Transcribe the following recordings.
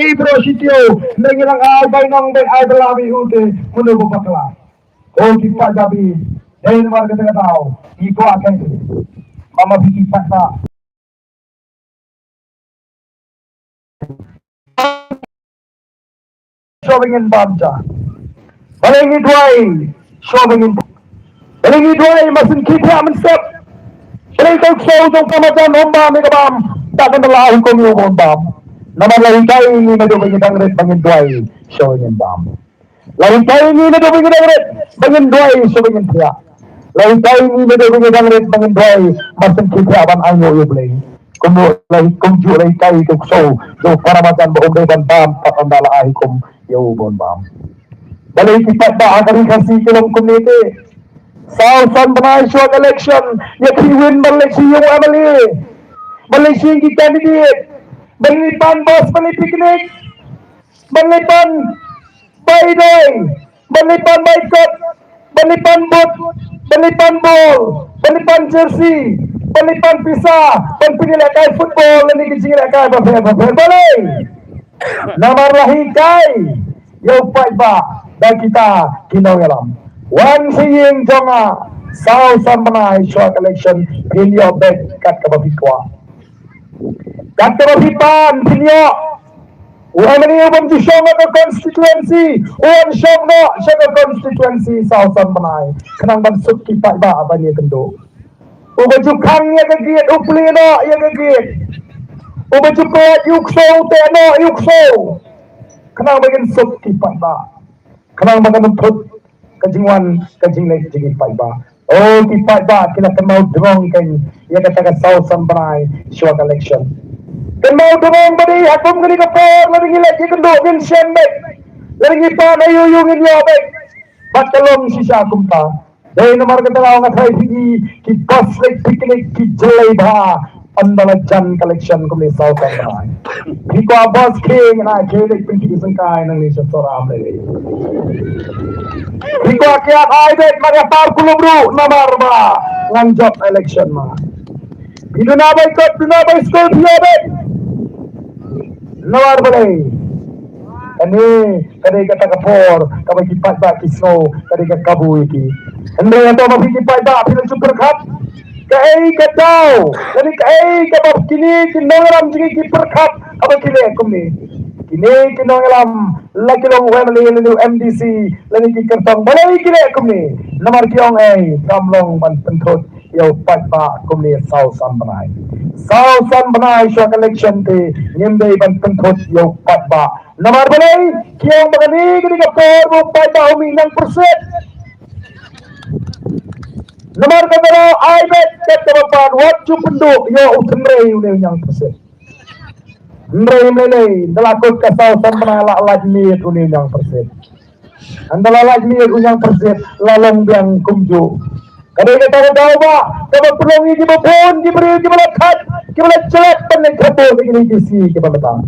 Bro sitio mengilang ay bainong ben ay belabi ute menubu bakla. Oh kita jabi. Dari luar kata tahu. Iko akan mama bikin paksa. Showing in Bamja. Balingi duai. Showing in. Balingi duai masin kita menstep. Balingi kau sojong pamajan homba megabam. Takkan telah hukum yung bam. Naman lain tayo ini medyo pagkitang bangin duay showing in bam. Lain tayo ini medyo pagkitang bangin duay showing in tiya. Lain tayo ini medyo pagkitang bangin duay masin kita aban ayo yung play. Kung julay tayo kung so para makan buong depan bam patandala ahi kung yung bam. Balay kita ba akari kasi kilong community. Southern Banaiswag election yakiwin Malaysia yung Emily. Malaysia yung candidate. Balipan bos, balik piknik, balipan bayday, balipan baikot, balipan boot, balipan ball, balipan jersey, balipan pisah, penpinilai kai football, ini kecil kai bafel balai. Nama rahikai, yau pai ba, dan kita kinawalam. One seeing jonga, South Sambanai short election, in your bed kat kababikwa. Kata Bahipan, Pinyo, Uwan ni ubang di siyang ako constituency, Uwan siyang no, siyang constituency sa Usan Manay, kanang bansuk kita ba, ba niya kendo. Uwan jukang niya kagit, upli no, niya kagit. Uwan jukot, yukso, teno, yukso. Kanang bagin suk kita ba, kanang maganumpot, kajingwan, kajinglay, kajingit pa ba. Oh, kita ba, kinakamaw drong kay, niya kataga sa Usan Manay, short election. Kan mau demong badi hakum gani kapor lari gila ki kendo ngin sembek lari gipa na yuyungin yobek batalong sisa kumpa dai nomor katalaw nga thai pigi ki cosmic picnic ki jelai bha andala jan collection kumni south andalai ki ko boss king na khele pinti sangkai nang ni soram le ki ko kya ai bet maga par kulubru nomor ba nganjot election ma biduna boycott biduna boy school yobek Nawar balay. Ani kadai kata kapor, kabay kipat ba kisno, kadai kata kabu iki. Andre ato mapikipat ba pila super cup. Kai kataw, kani kai kabab kini kinongalam jigi super cup, abay kini kumni. Kini kinongalam laki long family lenu MDC, lani ki kertong balay kini kumni. Namar kiong ay kamlong ban pentot yo pat ba kumni South Sambanai. South Sambanai short election te nimbe ban pentot yo pat ba. Namar balay kiong magani kini kapor mo pat ba huminang perset. Namar kadaro ay bet katapan what you penduk yo utenre une yang perset. Ndre mele dalakot ka South Sambanai la lajmi une yang perset. Andala lajmi une yang perset lalong biang kumju. Kadang kita tahu ba, kalau pelongi di bawah, di beri, di melekat, di melecet, penekabut ini kisi, kita betul.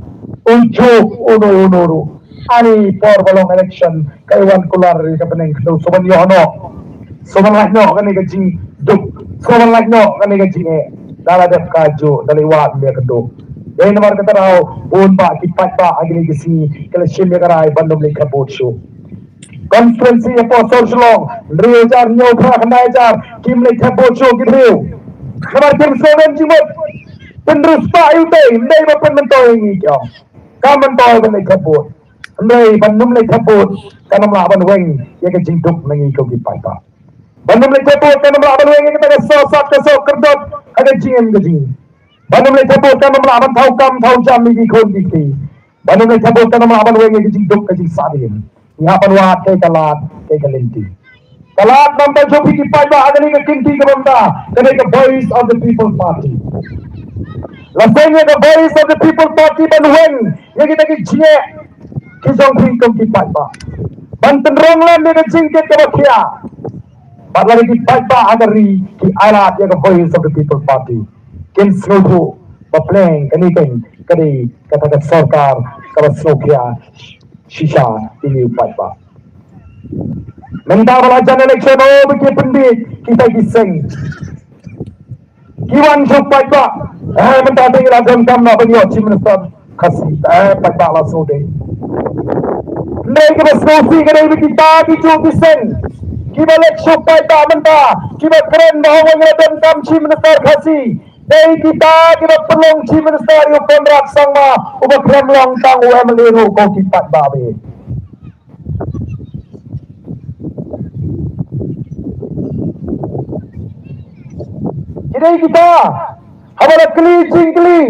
Ujuk, uno, ani por balong election, kaiwan kular di kepeneng itu, soban yono, soban lagno, kan ini kecing duk, soban lagno, kan ini kecing dalam dep kaju, dari wat dia keduk. Jadi nomor kita tahu, unpa, kipat pa, agni kisi, kalau sini kerai bandung lekabut show. Conference po social Rio jar nyo pra kanai jar kim le thabo cho gideu kamar kim sonen jimot pendrus pa yute ndai ba pen mentoy ngi kyo ka mentoy ban le thabo ndai ban num le thabo kanam la ban weng ye ka jingduk ngi ko gi pai pa ban num le thabo kanam la ban weng ka ta so sat ka so kerdot ada jingen ga jing ban num le thabo kanam la ban thau kam thau jam gi khon gi ti ban num le thabo kanam la ban weng gi jingduk ka jing sadin यहाँ पर वहाँ के कलाट के कलिंटी कलाट नंबर जो भी किपाई बा अगली के किंटी के बंदा कने के voice of the people party लसेंगे के voice of the people party बनवें ये kita की जिये kisong kingkong kipaई बा बंतन रोंगlan ये के जिंग के बखिया बादल की किपाई बा अगली की आलात ये के voice of the people party किन स्नोटू बप्लें कनी कनी कथा के सरकार कब स्नोकिया Shisha ini upat ba. Minta balajan election o bagi pendit kita gising. Kiwan supat ba. Minta tinggal agam kam na bagi Chief Minister kasih pai ba la so de nei ke basnosi ke nei kita ki chu kisen ki balek so pai ba menta ki ba keren ba ho ngel kam chi minister kasih nei kita ki ba pelong chi minister yo kontrak sangma uba krem long tang emle ro ko ki pat ba be jadi kita hamala kli jingkli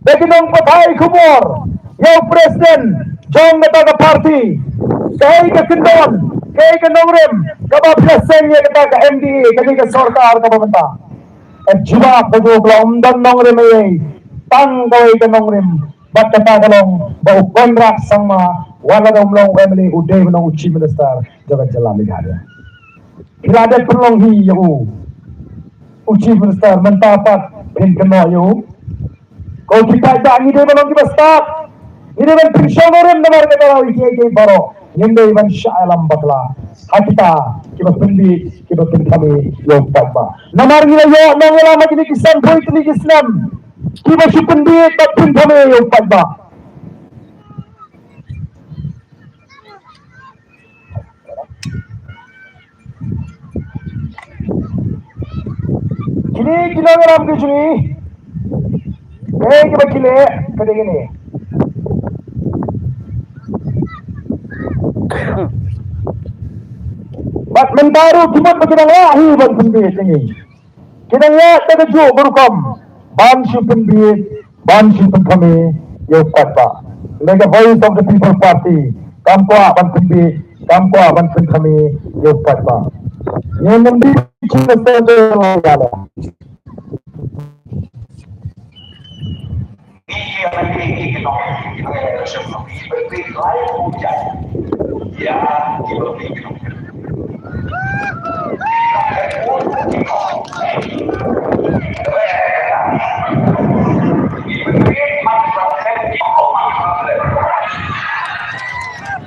beginong pathai khumor yo presiden jong neta parti kai ke kendon kai ke nongrem ka ba presiden ye kata ka MDA kani ke sarkar ka banta jiwa ko blom don nongrem ye tang kai ke nongrem bat kata kalong ba kontrak sama wala dom long family uday nong chief minister jaga jalan negara irada perlong hi yo Chief Minister mentapat kena yo. Kau kita tak ni dia belum kita start. Ini kan pensiunan nomor kita lalu ini baru. Yang dia syalam bakla. Kita pendi kita kami yang tabah. Nomor kita yo nomor lama kita kisan boy kita Islam. Kita pendi tapi kami yang tabah. Kini kilogram ke sini, kita kile, pada gini. Mat mentaru kimat bagaimana lahi ban pembit ini. Kita lihat ada jo berukam, ban si pembit, ban si kami yang kata. Lega voice of the people party, kampuak ban pembit, kampuak ban kami yang kata. Yang memberi kita sedang ada.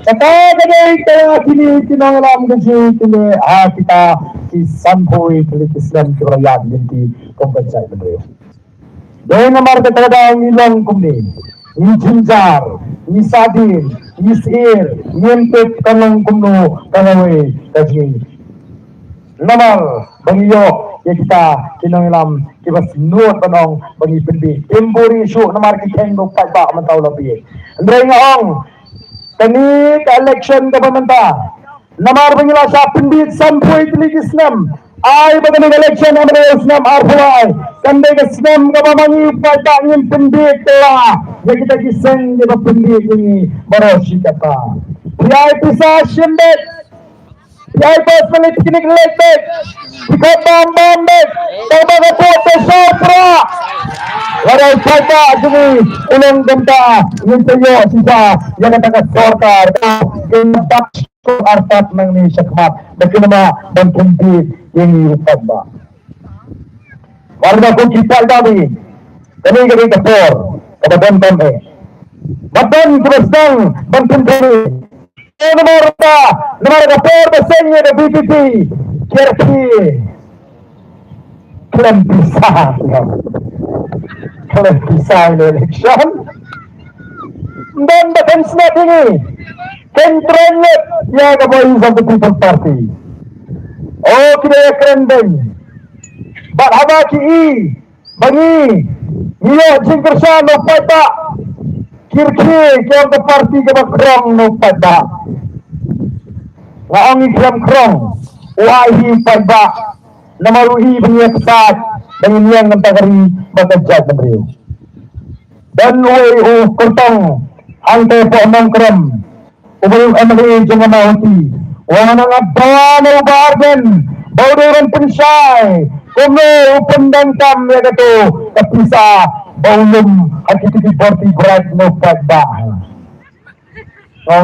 Kata kini kinongalam kasi kini kita kisan boy kali Islam kerajaan nanti kompensasi beliau. Dengan nomor keterangan nilang kumni, ni jinjar, ni sadin, ni sir, ni empet kanong kumno kanaway kaji. Nomor bangiyo ya kita kinongalam kibas nuot panong bangi pendi. Embori syuk nomor kita yang lupa tak mentau lebih. Andai ngong. Kini ke election ke pemerintah Namar bangila sa pindit sampoy tilig Islam ay bagaimana election amre Islam arpuay kandai ke Islam ke pamangi patangin pindit telah ya kita kiseng di pindit ini barosi kata yai pisah syembet yai pas politik ini elected jika bambambet tabaga pote sopra warai kata juni ulang genta yung tayo sisa yang katakan sorkar kentak artat ng ni Syakmat bagaimana mengkumpit yang iupad ba warga kong kita kami kami kapor kabadan kami badan kerasang bantuan kami nomor kapor basenya na BPP kira-kira kalian bisa ini election dan bahkan snap ini kontrolnya ya keboy of the People's Party oh kita ya kerendeng bat habaki bangi niyo jingkersa no pata kirki kaya ke party ke bakrong no pata ngaong ikram krong uahi pata namaruhi banyak saat dengan yang mentagari bekerja beliau dan wei kurtong angke po mangkram ubayong MLA jangan mauti wana nga bano barden bauderan pensay kuno upendangkam ya gato kapisa baulum hakiti party bright no pagba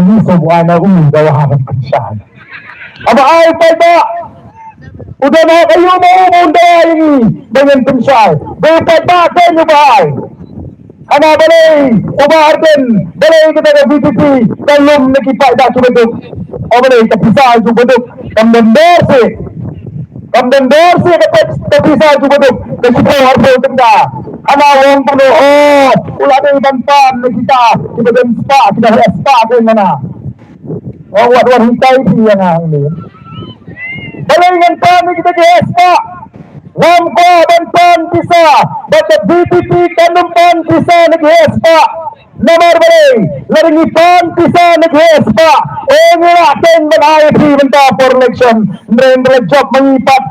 ni sebuana dawahan pensay aba ay pagba udah na kayo maumunda ini dengan pensay dapat bakal nyubay ana balay ubarden balay kita ke BPP kalum nakipak dah subeduk o balay kapisa subeduk kamember se Pemdendor sih terpisah juga tu. Kesukaan harus tengah. Anak orang penuh. Oh, ulah ada bantuan kita. Kita dan spa, kita ada spa ke mana? Oh, buat hitai sih yang ini. Kalau ingin pan kita ke spa. Nampa bantuan bisa. Baca BPP kandung pan bisa negeri spa. Nomor boleh. Lari pan bisa negeri spa. Inilah ten benai bentar for election. Mereka job mengipat.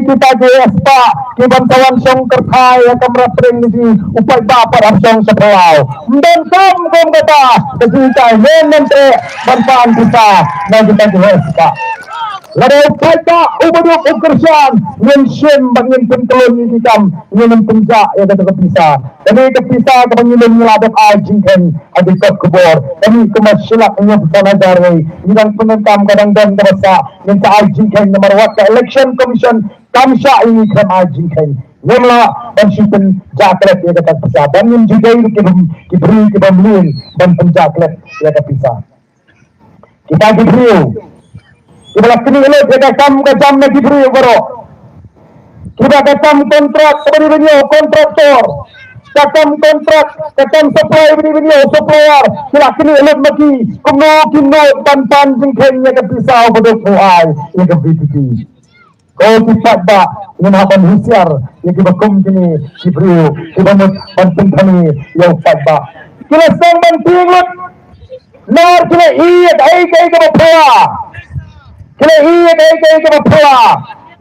Kita ke spa. Bantuan song terkai yang merapring di upai bapak song sepelau. Dan kamu kata. Kita menteri bantuan bisa. Dan kita ke spa. Lada upaya ubuduk ukersan nyensim bangin pentulun hitam nyenum penjak ya kata kepisah demi kepisah kepengilim nyeladap ajingkan adikot kubur demi kemasyilak nyebsan ajarwi hidang penentam kadang-kadang terasa minta ajingkan nomor wakil election commission kamsya ini kem ajingkan nyemla dan syupen jaklet ya kata kepisah dan juga diberi kebambilin dan penjaklet ya kata kepisah kita diberi kita kini elok kita kam lagi beri bro. Kita kam kontrak beri kontraktor. Kam kontrak supply beri supplier. Kita kini elok lagi kino pan jengkenya ke pisau bodoh kuai ya ke BTP. Kau tidak tak menahan husiar ya ke bakum kini beri kita mut penting kami yang tak. Kita sang penting lot. Nar kita iya kai ke bapa. Kila iya kaya ke bapa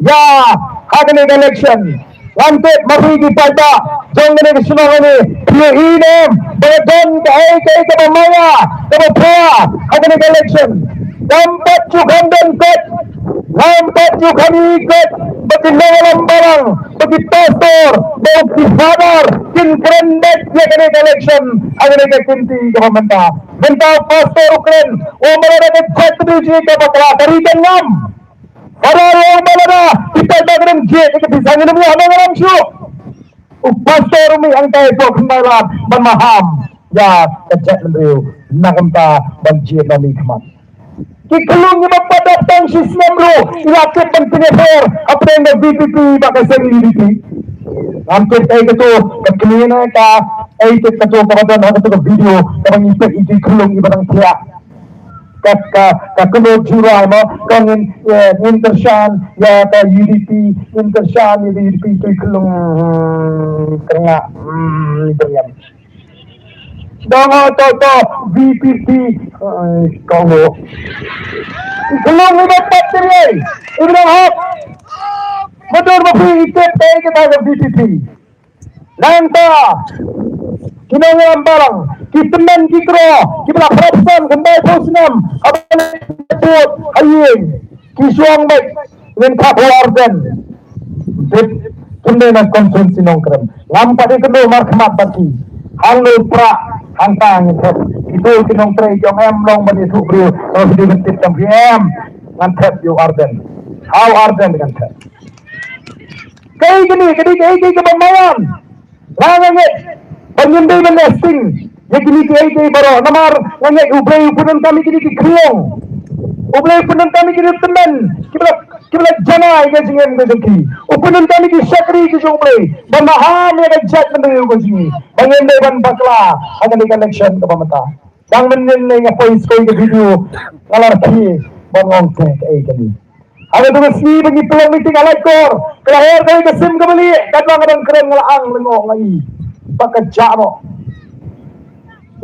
ya hadne election lante mafigi pada jongne ke sunong ni kila iya badan kaya ke bamaya ke bapa hadne election nampak juga dan kot nampak juga ikut bagi dalam barang bagi pastor bagi father kin kerendet ya kena election hadne ke kinti ke pemerintah minta pastor ukren umar ada cek tujuh ke bakal dari tengam pada yang mana kita dalam jet kita bisa minum ada dalam syuk pastor umi angkai itu kembaran memaham ya kecek mendriu nakamta dan jet nami kemat kikelung yang mempadatan sistem lu ilakit pentingnya fair apa yang ada BPP pakai seri BPP hampir kayak gitu kekinian ka itu ketua kawasan ada tu video orang itu kelung ibarang tiak kakelo jurai mo kangin intershan ya ka UDP intershan UDP itu kelung kena bernyam dongo toto BPP kongo kelung ni dapat teri ibrang hak betul betul itu kita ke BPP nanta kinangan barang kitemen kikro kibla propsan kembali posnam abang put ayin kisuang baik dengan kapuardan kemudian konsumsi nongkrem lampat itu markmat bagi hangul pra hangkang itu kinongkre jong em long bani subru kalau sudah bentit em ngantep yo arden how arden dengan tep kayak gini kayak kebanggaan langit penyembel nesting ya kini kaya baru namar ngangit ublay punan kami kini kriong ublay punan kami kini teman kibla jana ya jingem ke jengki upunan kami kini syakri ke jomblay memaham ya kajat mendiri ke jingki pengembel ban bakla akan ikan election ke pemata bang menilai ngapai skoi ke video ngalar ki bangong ke kaya kini ada tugas ni bagi peluang meeting alakor kelahir kaya kesim kembali kadang-kadang keren ngelaang lengok lagi pakai jano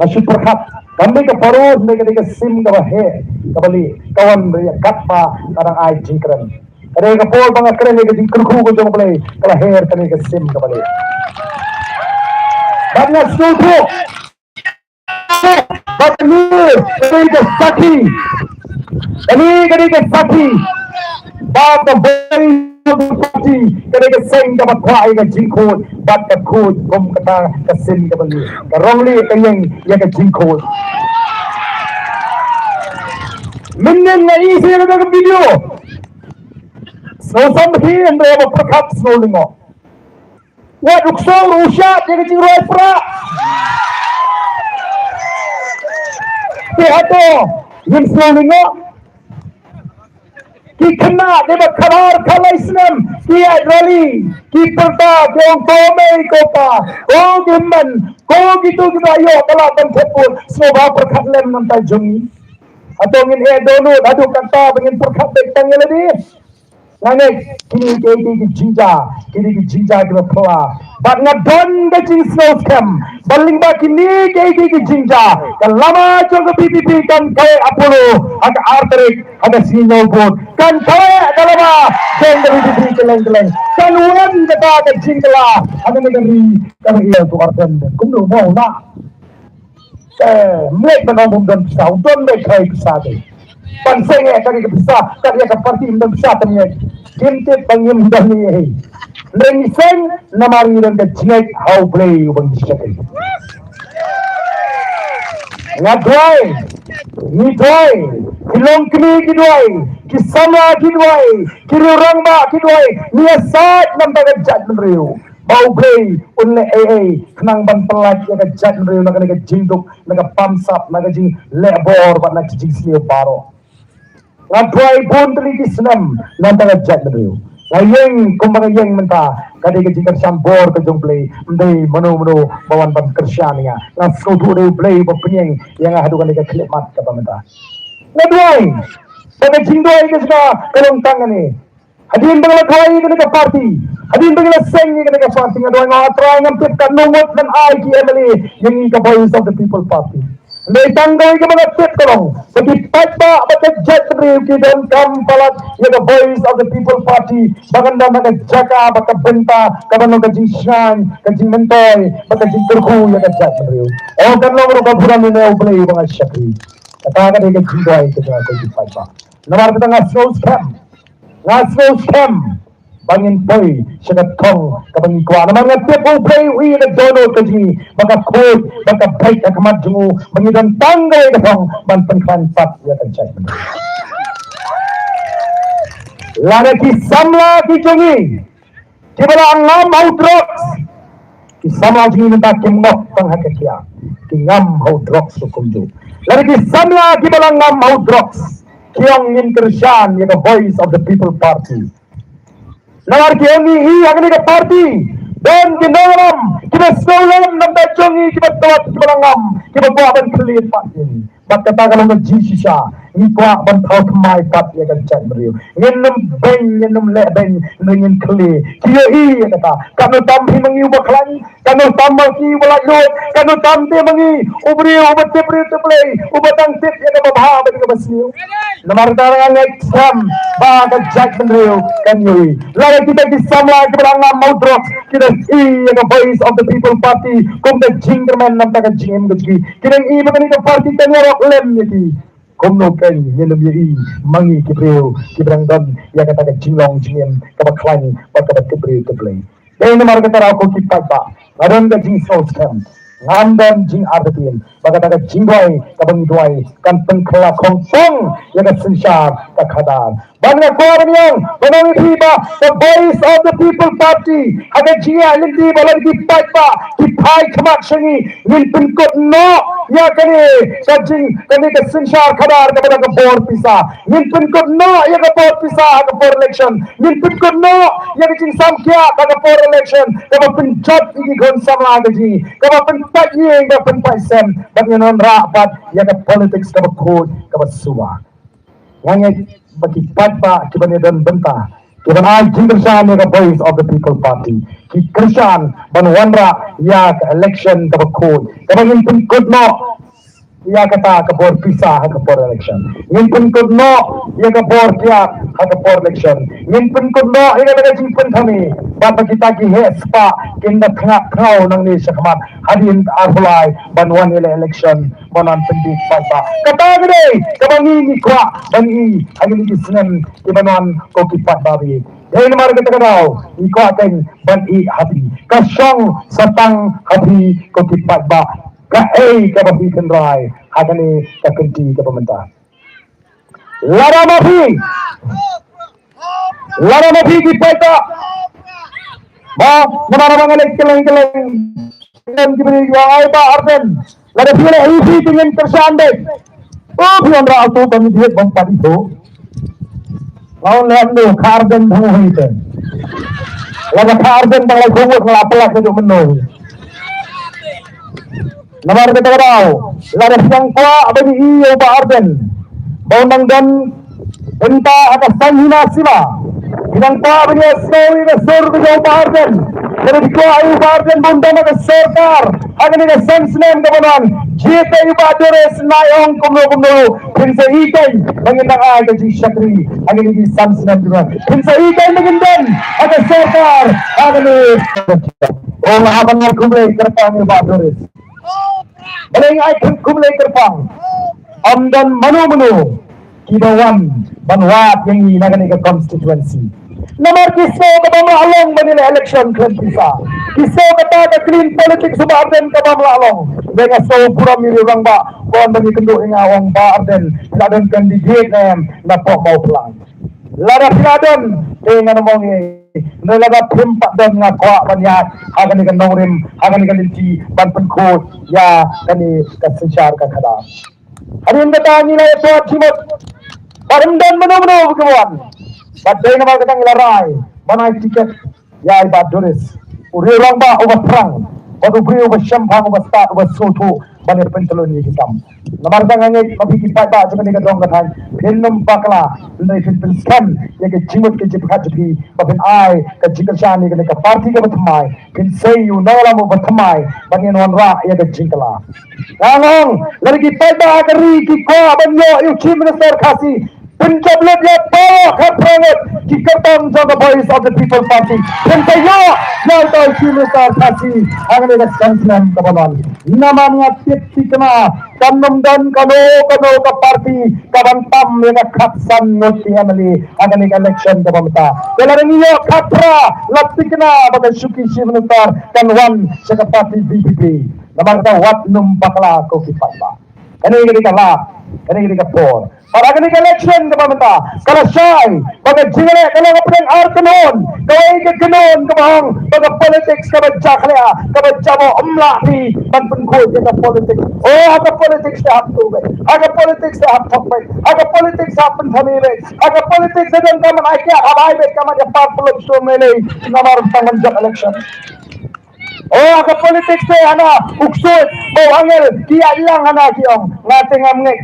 masih perkat kami ke parut mereka sim ke bahe kembali kawan mereka katpa karang ai jingkren kada ke pol banget keren mereka jingkru ko jong play kelahir kami ke sim kembali banyak suku batni mereka sakhi kami ke sakhi bab beri parti kada ke sing ka bakwai ka jingkot bat ka khod gom kata ka sim ka bali ka rongli ka yang ya ka jingkot minne na isi na ka video so samhi andre ba prakat snolingo wa dukso rusya ya ka jingro pra ti ato yin snolingo ki kena dia berkabar kalau Islam ki rally ki perta ki orang tome kota oh giman ko gitu kita ayo kalau tempur semua perkat lem nanti jungi atau ingin download aduh kata ingin perkat tanggal lagi Langit kini ke jinja kita pula. But ngadon ke jing snow scam. Baling ba kini ke jinja. Kan lama juga PPP kan kaya Apollo, ada Arterik, ada Snowboard. Kan kaya kalama jeng dari PPP keleng. Kan ulan kata ke jingla. Ada negeri kan iya tu Arten. Kumdu mau nak. Mulai menambung dan pisau, don dek kaya pisau deh. Pansengnya kali bisa, kali akan parti dan bisa ternyata. Kintit bangim dahni Lengseng namari dan kecik how play bang disyakai. Ngadwai, nidwai, kilong kini kidwai, kisama kidwai, kiri orang ba kidwai, niasat nam tagajat menriu. Bau play unle kenang ban pelat ya kejat menriu naga jingduk naga pamsap naga jing lebor bat naga jing sini baro. Ngadwai pun teliti senam nantang ajak dulu. Ngayeng kumbaga yang mentah kadai keji kersambor ke jongplay mendai menu bawan ban kersyania ngasau dulu play berpenyeng yang hadukan dekat klimat ke pemerintah. Ngadwai pada jingdoi ke sudah kalung tangan ni. Hadirin bangla dwai ke dekat parti. Hadirin bangla seng ke dekat parti. Ngadwai ngatrai ngampitkan numut dan IK MLA yang ke Voice of the People Party. May tanggal ke mga tip kolong bagi pagba bagi jet review kita kampalat ya the Voice of the People Party baganda mga jaka baka benta kabano kajing shan kajing mentoy baka jing kurku ya ka jet review o kanong ro kaburan ni na play mga syakri kataga de kajing doy kita ko pagba namar kita ngasno scam bangin boy siya kong kabang ikwa naman nga people play we the dono kaji baka code baka break akamat jungo bangidan tanggay katong banpan pat ya kancay lana ki samla ki jungi kibala ang ngam outdrops ki samla jungi nita kimok tang hakakya ki ngam outdrops sukumju lana ki samla kibala ngam outdrops kiyong inkersyan ya the Voice of the People Party Nawar kiyangi agni ka party dan ginaram kita saulam nam dajongi kita tawat kita langam kita buaban kelit patin bat kata kalau ngji sisa ni kwa ban thau thmai pat ya kan chat beriu ngenum le ben ngin kli kiyo i kata kanu tam hi mangi ubaklan kanu tam ki wala lot kanu tam te mangi ubri ubat te play ubatang tip ya ka bha ba ka basniu namar darang exam ba ka chat beriu kan yui lagi kita disama kita langam maudrok kita i ya Voice of the People Party kum the jingerman nam ta ka jingem gji kita i bagani ka party kan ya lem ni kumno kan nyelam ye mangi kibreu kibrangdan ya kata ka jinglong jingem ka baklan ba ka kibreu play dai namar ka tara ko kipat ba aron ka jing so scam ngandan jing artin ba ka jingwai ka bang duai kan pengkla kongpong ya ka sinsar ka khadar Bangga kuat yang menang tiba the Voice of the People Party ada jia linti balan kipat ba kipai kemat sengi ngin penkot no ya kani sajing kani ke sinsar khadar kepada ke bor pisa ngin penkot no ya ke bor pisa ke bor election ngin penkot no ya ke jing samkia ke bor election ke penjat ini gon sama gaji ke penpat ye ke penpat sem bagi non rapat ya ke politics ke kod ke suwa ngangit bagi patba kibani dan benta kibana jingersan ya Voice of the People Party ki kersan banwanra ya election ka code kabangin pun good no ya kata ka bor pisa ha ka bor election ngin pun good no ya ka bor kya ha ka bor election ngin pun good no ya ka jing pun thami bapa kita ki he spa kinda khak khau nang ni sakmat hadin arulai banwan election bonan pendik patba kata gede kabangi ni kwa bangi agni ki snen ki banwan ko ki pat babi dai namar kita kadau ni kwa kan ban i habi kasong satang habi ko ki patba ka ka babi kendrai agani ka kenti ka pemerintah lara mafi ki patba ba mana bangalek keleng dan diberi ai ba arden lara pile isi dengan tersandai oh bion ra auto kami dia bang padi tu Lawan lihat tu karden temu itu. Laga karden tengah kubur ngelapelak itu menung. Nomor kita tahu. Laga siang kuat bagi iyo Arden. Bawang dan entah atas sanjina sila. Inang pa bagi story na sur bagi Arden. Jadi dikuai Arden bundang ke serkar. Akan ini sensenem kebenaran. Jika iba dores nayong kumlo pinsa ikay mengindang ay kaji syakri. Akan ini sensenem kebenaran. Pinsa ikay mengindang akan serkar. Akan ini oh mahaban ng kumlay kerpang iba dores. Baling ay kumlay kerpang. Amdan manu kibawan banwat yang ini nagan ika constituency. Nomor kisah kepamahalong manila election kisa. Kisah kata ke clean politics sa Arden kepamahalong. Dengan sobrang miliwang ba kung bagi kendo ingawang ba Arden ladon candidate na po mau pelang. Lada siladon dengan ngomong nalaga pimpak dan ngakwa banyak akan ikan nongrim akan ikan linti ban penkot ya kani kasensyar kakada. Hari ini kata nila ito at simot paremdan menu kawan. Badai nama kita ngilarai mana tiket ya ibadah doris. Uri orang ba ubat perang. Batu beri ubat syampang ubat start ubat soto banyak pentelun ni hitam. Namar jangan ni mabiki pada jangan ni kadang kadang film bakla ndai film scan ya ke jimut ke jiphat jipi babin ai ke jingkal shani ke parti ke batmai pin say you nala mo batmai bangin wan ra ya ke jingkala. Langong lagi pada keri ki ko banyo yu chief minister khasi pencablet ya bawa kapangat jika tang jaga voice of the people party pencayo yang tahu chief kasih akan ada sensenam kapalan namanya tipsi kena kanum dan kano ke parti kabantam yang katsan noti amali akan ada election kapamata kelaring iyo katra lapti kena bagai syuki chief minister kan wan saka parti BBP namanya kata wat numpaklah ko kipatba ini kita lah ini kita por para kini election kapamata kalau syai bagai jingale kalau kapeng arkanon kawai ke kanon kabang bagai politics kabajak lea kabajak mo umla ni panpengkut ke politics oh aga politics sa hapto aga politics sa haptok aga politics sa pentamile aga politics sa dan kaman ay kaya habay bet kaman ya papulog so mele namar panganjak election. Oh, aga politics sa ana uksod bawangel kiya lang ana kiyong ngating amngek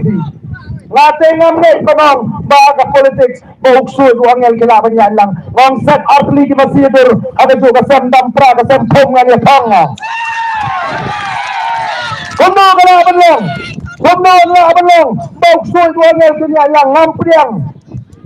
Nating ngamit kamang baga politics buksud wangel kilaban yan lang ngong set artli ki masidur ada jo kasem dampra kasem pom ngani tanga kuno kilaban lang buksud wangel kinya lang ngampriang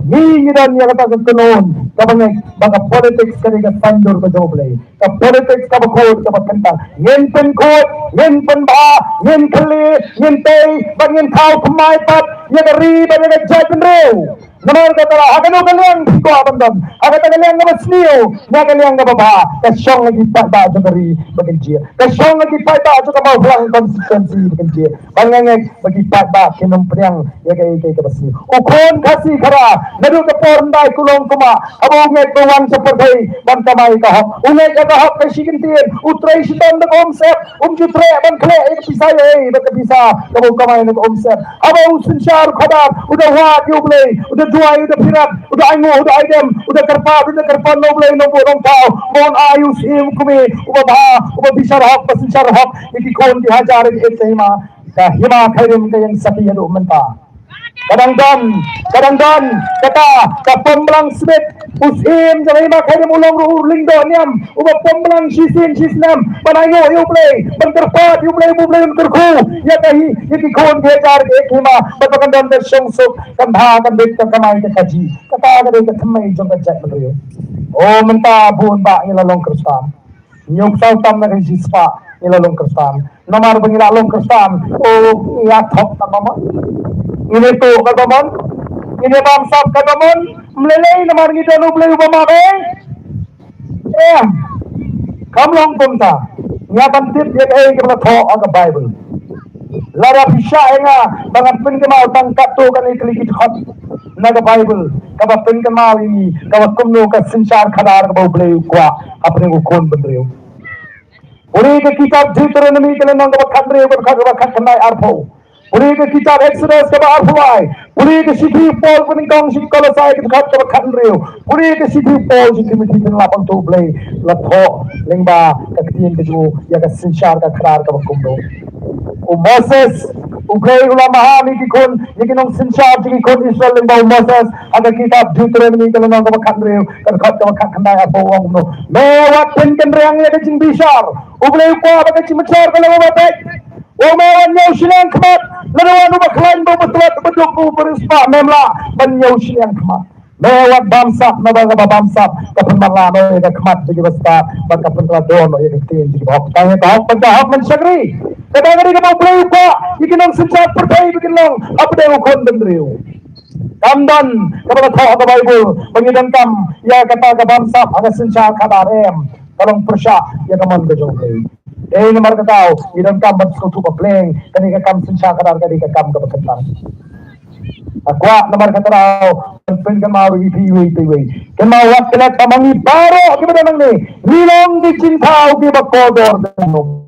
ni dan yang kata kenon kapag baga politics kani ka sandur ka doble ka politics ka bakod ka kanta ngin pen kod ngin pen ba ngin kali ngin tay bangin tao kumay pat ya gari ba ya jay penrew namar kata lah agano kaliang ko abandon agata kaliang na masniyo na kaliang na baba kasyong lagi pa ba sa gari bagin jiya kasyong lagi pa ba sa kamaw blang consistency bagin jiya bangangag bagi pa ba kinumpriang ya kay kabasniyo ukon kasi kara nadu ka pornday kulong kuma abungay tuwang sa pagay bantamay kahap ungay kahap kay sikintin utray sitan nag-omset jutre bangkle pisaya bagkabisa kabong kamay nag-omset abaw sinsyar kadar udah wad yublay udah duay udah pirat udah aingo udah aidem udah karpan noblay no borong tao mon ayus him kumi udah bisar hak pasinsar hak ikikon dihajar di hima kahima kairim kayang sakiya do menta kadang-kadang kata kapembelang smith usim jangan lima kairim ulang ruling do niam udah pembelang sisnam panayo yublay benterpat yublay benterku ya kahi ikikon dihajar di hima batakan dan sungsuk kandha kandit kamay kaji kata kada kamay jong kajat betul oh menta bun ba ilalong kristam nyong sautam na kasi spa ilalong kristam nomar bangilalong kristam oh iatok tamama ini tu kadamon ini bamsap kadamon melelei nomar ngidon ublay ubamake kamlong punta nya bantit ya kay kala tho aga bible lara pisya nga bangat pengkemal tangkat tu kan iklikit hot naga bible kaba pengkemal ini kaba kumno ka sinsar khadar ka ublay kwa apne ko kon bandreu uri ke kitab Deuteronomy ke nang kaba khandreu ka kaba khatnai arpho Boleh ke kita Exodus ke Arhuai. Boleh ke City Paul peningkong si kalau saya kita kat ke Rio. Boleh ke City Paul si Timothy bin lapang tu boleh latho lengba ketin keju ya ke sinsyar ke kerar ke kumdo. Moses ublay ulama ni kikon yikinong sinsyar kikon Israel lengba Moses ada kitab Deuteronomy kalau nang ke Rio ke kat kandai apa wong no. Mewat pen reang ya ke jing bisar. Ublay ko apa ke cimcar kalau batek. Umawan nyaw silang kemat larawan ubah kelain bebetuat beduk berispa memla menyaw silang kemat lewat bamsap nabaga bamsap kapun malano ya kemat jadi basta maka pentra dono ya ketin jadi hok tanya tahu penjahap mensyagri kadang kadang mau play pa ikinong sejak pertai bikinong apa dia ukon dendriu kamdan kepada tahu ke Bible pengidang kam ya kata ke bamsap ada sejak kadarem kalong persya ya kaman kejong play nomor kataw, idang kam bersekutu pepleng, ketika kam sensyah kadar ketika kam kebekentang. Aqua nomor kataw, pen kemau ipi. Kemau wak kelat pamangi baro kepada nang ni, rilong di cintau di bakodor denung.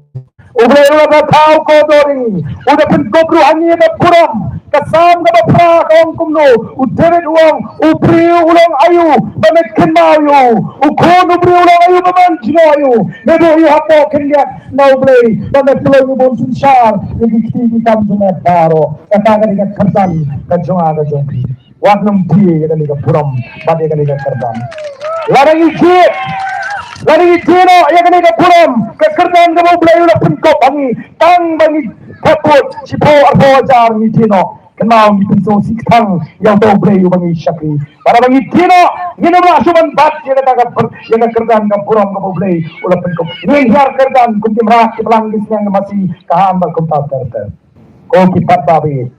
Ublay ulah tau kodori, udah pen kobru hanya ke puram, kasam ke bapra kaong kumno, uderet uang, upriu ulang ayu, bamet kenau yu, ukon upriu ulang ayu baman jino ayu, nedo yu hapo kenyak na ublay, bamet tulang yu bon sinsyar, yagikti kam jumet baro, katakan ikat kertan, kajunga kajungki, wak nung di ikat ikat puram, bat ikat ikat kertan. Larang ikit, larang ikino, ikat ikat puram, kekertan kamu ublay ulah penkop bangi, tang bangi kaput, sipo arpo ajar ikino. Kenal di pintu sikang yang tahu beliau bangi syakri. Para bangi tino, ini adalah asuman bat yang kata yang kerdan kapuram kamu beli ulah penkom. Ini hiar kerdan kunci merah kepelanggis yang masih kahambal kumpat terter. Kau kipat babi.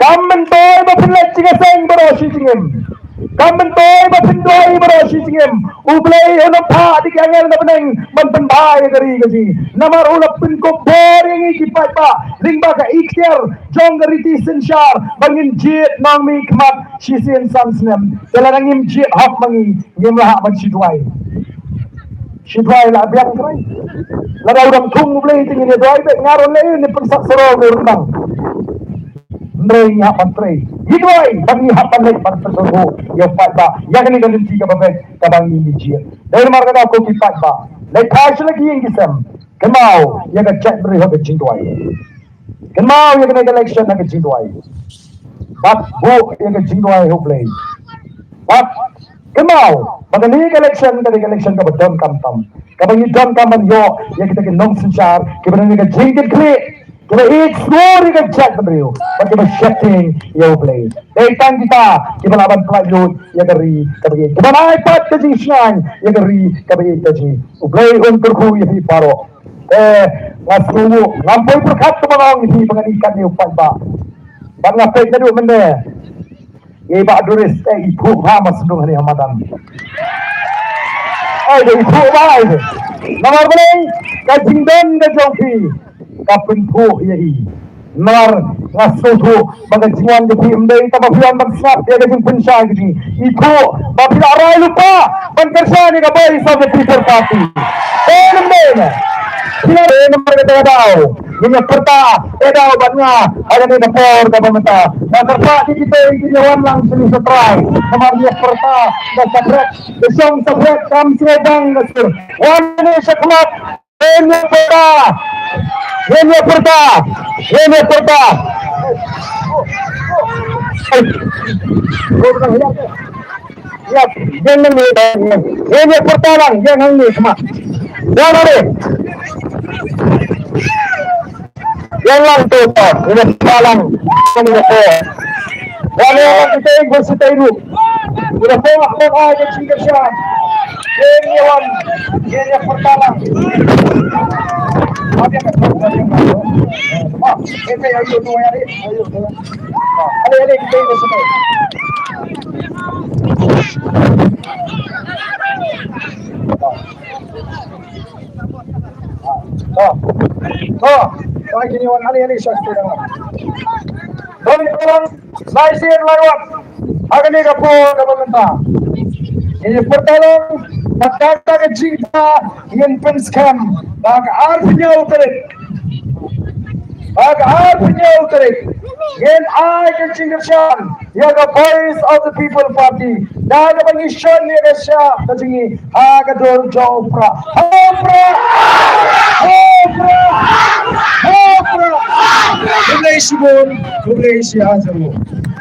Kamen toy bapinlah cingaseng berosi cingem. Kamen toy bapindoy berosi cingem. Ublay honok pa di kangen na peneng menpenbai dari gaji. Namar ulah penkom boring kipat pa. Lingba ka ikhtiar jong gariti sensyar bangin jit nang mi kemat sisin sansnem dalam ngim jit hak mangi ngim lah man sidwai lah biang krai lada udang tung boleh tinggi ni doi bet ngaron le ni pensak soro ni rendang ndrei hapan trei idoi bangi hapan le pan tersogo ya fatba ya kini galin tiga babek kabangi ni jit dari marga ko ki fatba le thas lagi yang kisam kemau ya ka chat beri hak jingdoi Kenal yang kena election nak jingduai. Bat bu yang jingduai hublay. Bat kenal pada ni election kena election ka beton kampam. Kabang idon kaman yo yang kita kenong sensyar kita ni ka jingit kli. Kita explore ka chat beriu. Bat kita setting yo hublay. Datang kita laban pelajut ya kari kabagi. Kita naik pat ka jingsyang ya kari kabagi kaji. Hublay untuk ku ya paro. Ngasumu ngampoi berkat kemanong ini penganikan ni upat ba bang ngapek na duk mende ye ba duris ibu ha masdung ni hamadan ai de ibu ba ai namar beleng ka jingdan ka jongpi ka penpu ye i nar ngasutu baga jingan de pi mde ta ba fian bang snap dia de pensya gini ibu ba pila arai lupa ban kerja ni ka boy sa de Peter Party mde Sila nomor kita tahu, ini perta, tahu banyak ada di dapur pemerintah. Dan perta kita ini jawan langsung setrai. Nomornya perta, dan sabret, besong sabret, kam sedang nasir. Wan sekelat, ini perta, ini perta, ini perta. Ya, jangan ini perta lang, jangan ini semua. Jangan ada. Yang lang tuto, ini palang ini ko. Wala yang kita ingin kita ibu. Udah po aja sih siya. Ini wan, ini pertalang. Apa yang ini ayo tuh ya, ayo. Ada kita ingin semua. Saya kini wan hari syas dengan. Doni orang laisir lewat. Agni kapo pemerintah. Ini pertolong kata kejita yang penskam bag artinya uterit. Mag-aad ninyo tarik. Ngayon ay kachingasyan. Yaga voice of the people party. Daga pangisyon niya siya. Kachingi. Agadol Jopra. Jopra! Jopra! Jopra! Congratulations. Congratulations.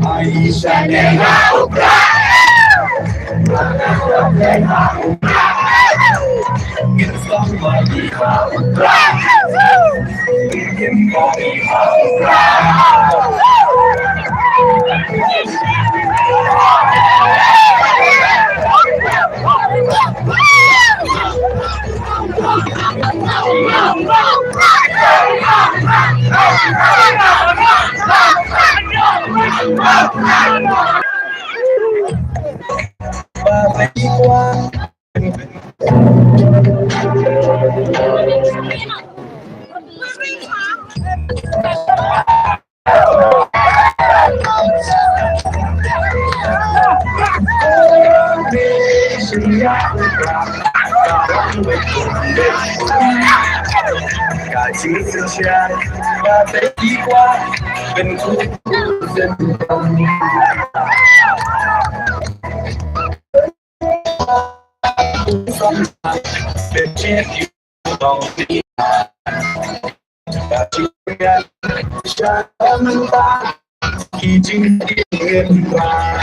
Maisha yanauka, somebody cả chỉ thương cha và thấy đi qua bên khu dân đồng bên trên đồng đi cả chỉ nghe cha mình ta khi chính yên qua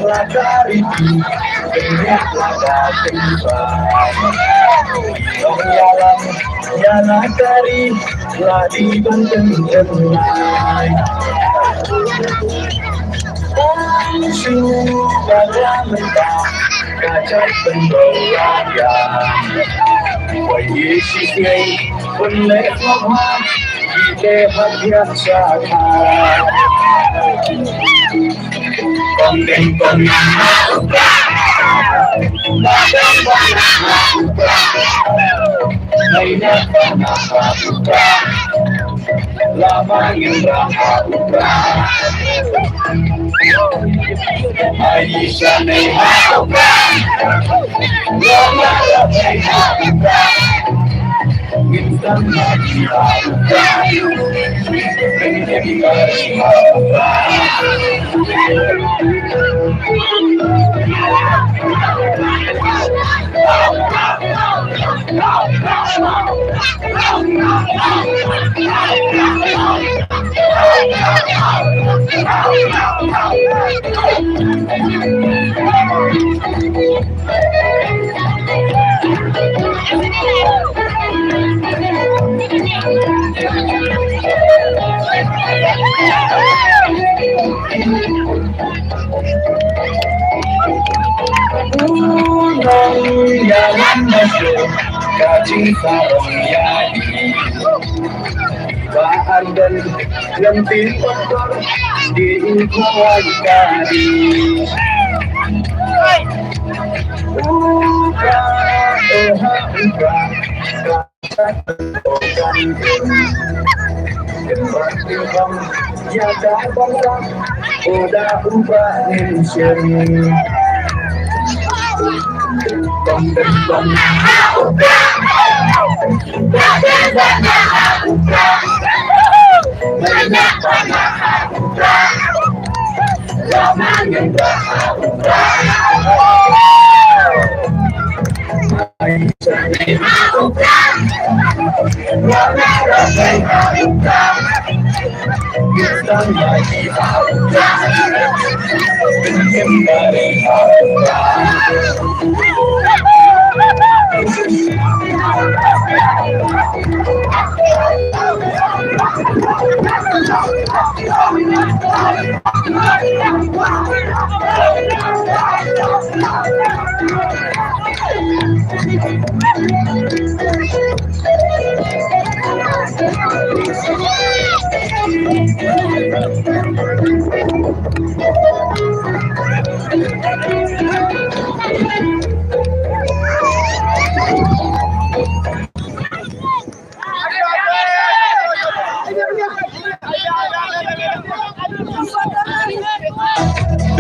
là dari là dari yang dari là đi bên chân lại sudah lama kaca pembawa Yesusnya boleh lama kita bahagia sama konten lama yang Aisyah Jangan masuk kaji sarung yadi bahan dan lentil kotor di ibuan kari uka uka kata ya dah bangsa udah ubah insyaallah Bintang lagi kembali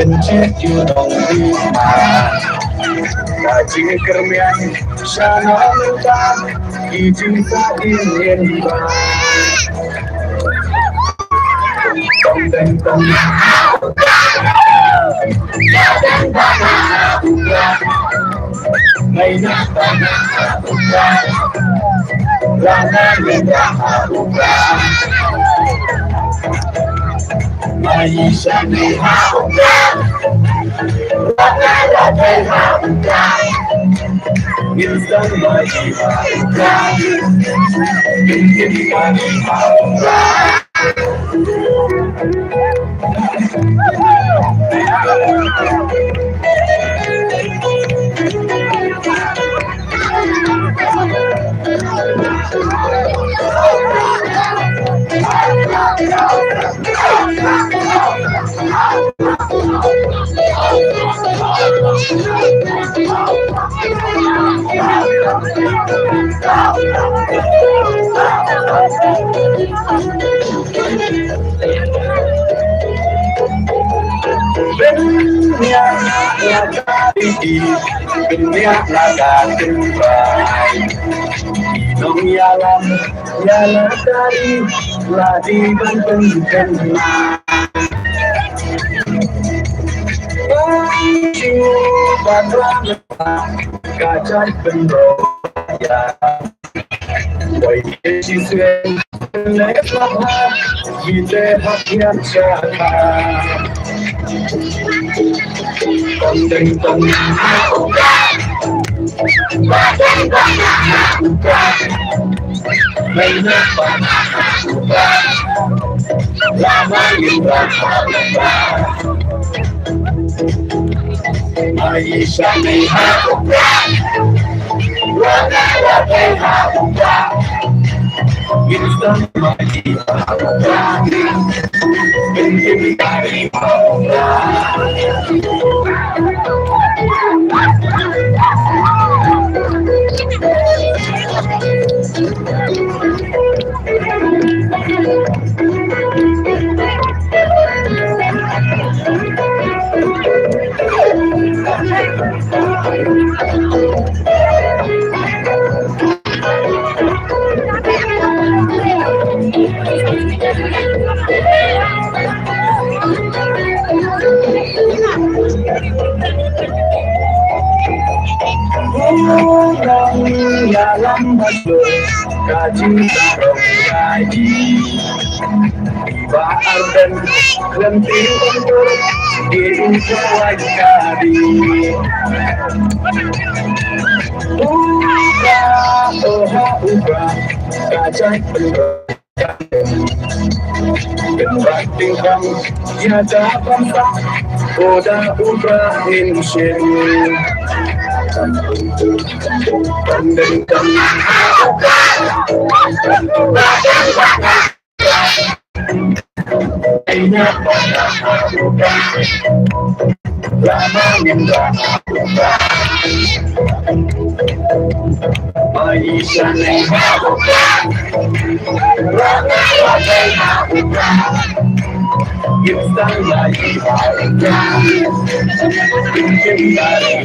Bencet yudong lima Kaji kermian sana lupa Ijin sa ingin ba Tong teng tong May nakang Lana lidah May isang Minsan may Biniak laga kembali Inong yalam Yala tadi Ladi banteng kena Ciuman ramah Kacai pendoya Wai kesi suen Nek lahar Kita haknya cakap Teng teng Banyak lama indah Aisyah lihat Instan mati Pengen dari Orang dalam masuk kaji sarung gaji Tiba arden lentir untuk diinjauan kadi Uga kacai penggak Kembang tingkang tiada bangsa Koda uga insyen Pandang lama minta Aisyah Instan lagi Bikin dari